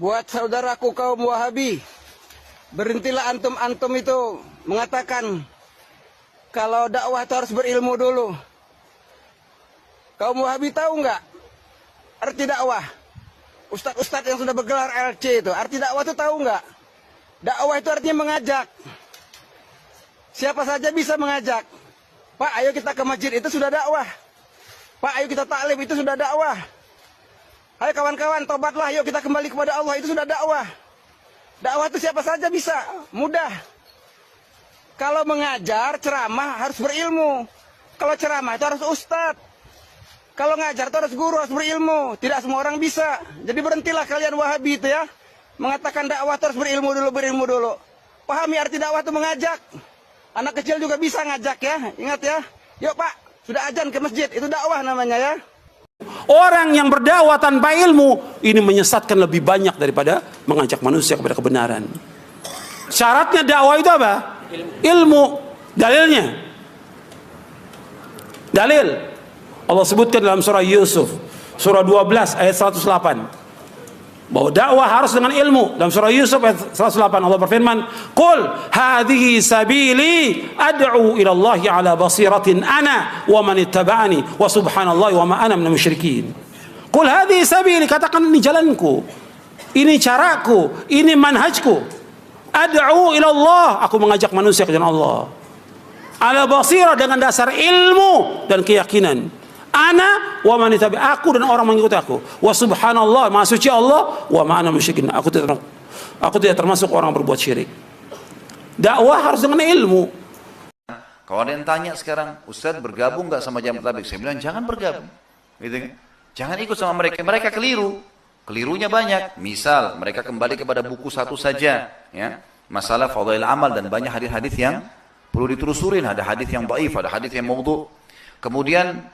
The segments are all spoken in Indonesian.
Buat saudaraku kaum Wahabi, berhentilah antum-antum itu mengatakan kalau dakwah itu harus berilmu dulu. Kaum Wahabi tahu nggak arti dakwah? Ustadz-ustadz yang sudah bergelar LC itu, arti dakwah itu tahu nggak? Dakwah itu artinya mengajak. Siapa saja bisa mengajak. Pak, ayo kita ke masjid, itu sudah dakwah. Pak, ayo kita taklim, itu sudah dakwah. Ayo kawan-kawan, tobatlah, yuk kita kembali kepada Allah, itu sudah dakwah. Dakwah itu siapa saja bisa, mudah. Kalau mengajar, ceramah harus berilmu. Kalau ceramah itu harus ustadz. Kalau ngajar itu harus guru, harus berilmu. Tidak semua orang bisa. Jadi berhentilah kalian Wahabi itu ya. Mengatakan dakwah itu harus berilmu dulu. Pahami arti dakwah itu mengajak. Anak kecil juga bisa ngajak ya, ingat ya. Yuk Pak, sudah azan ke masjid, itu dakwah namanya ya. Orang yang berdakwah tanpa ilmu ini menyesatkan lebih banyak daripada mengajak manusia kepada kebenaran. Syaratnya dakwah itu apa? Ilmu. Dalilnya. Dalil. Allah sebutkan dalam surah Yusuf, surah 12 ayat 108. Bahwa dakwah harus dengan ilmu. Dalam surah Yusuf ayat 108 Allah berfirman, "Qul hadhihi sabili ad'u ila Allah ala basiratin ana wa man ittaba'ani wa subhanallahi wa ma ana minal musyrikin." Qul hadhihi sabili, katakan ini jalanku. Ini caraku, ini manhajku. Ad'u ila Allah, aku mengajak manusia ke jalan Allah. Ala basirah, dengan dasar ilmu dan keyakinan. Ana wa man tabi, aku dan orang mengikuti aku. Wa subhanallah, maha suci Allah, wa ma ana musyrikin, aku tidak termasuk orang berbuat syirik. Dakwah harus dengan ilmu. Kalau ada yang tanya sekarang, Ustaz bergabung nggak sama Jamaah Tabligh? Saya bilang jangan bergabung, gitu kan? Jangan ikut sama mereka. Mereka keliru, kelirunya banyak. Misal mereka kembali kepada buku satu saja, ya, masalah fadail amal, dan banyak hadis-hadis yang perlu ditelusurin. Ada hadis yang dhaif, ada hadis yang maudhu. Kemudian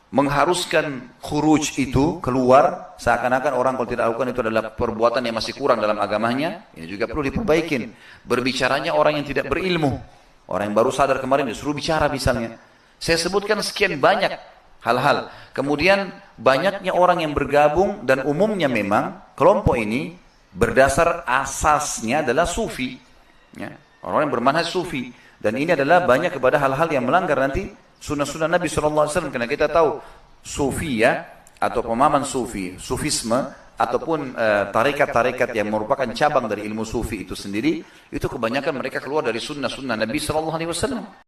mengharuskan khuruj itu keluar, seakan-akan orang kalau tidak lakukan itu adalah perbuatan yang masih kurang dalam agamanya. Ini juga perlu diperbaikin. Berbicaranya orang yang tidak berilmu, orang yang baru sadar kemarin disuruh bicara misalnya. Saya sebutkan sekian banyak hal-hal. Kemudian banyaknya orang yang bergabung, dan umumnya memang kelompok ini berdasar asasnya adalah sufi, ya, orang yang bermanhaj sufi. Dan ini adalah banyak kepada hal-hal yang melanggar nanti sunnah-sunnah Nabi SAW, karena kita tahu sufi ya, atau pemahaman sufi, sufisme, ataupun tarekat-tarekat yang merupakan cabang dari ilmu sufi itu sendiri, itu kebanyakan mereka keluar dari sunnah-sunnah Nabi SAW.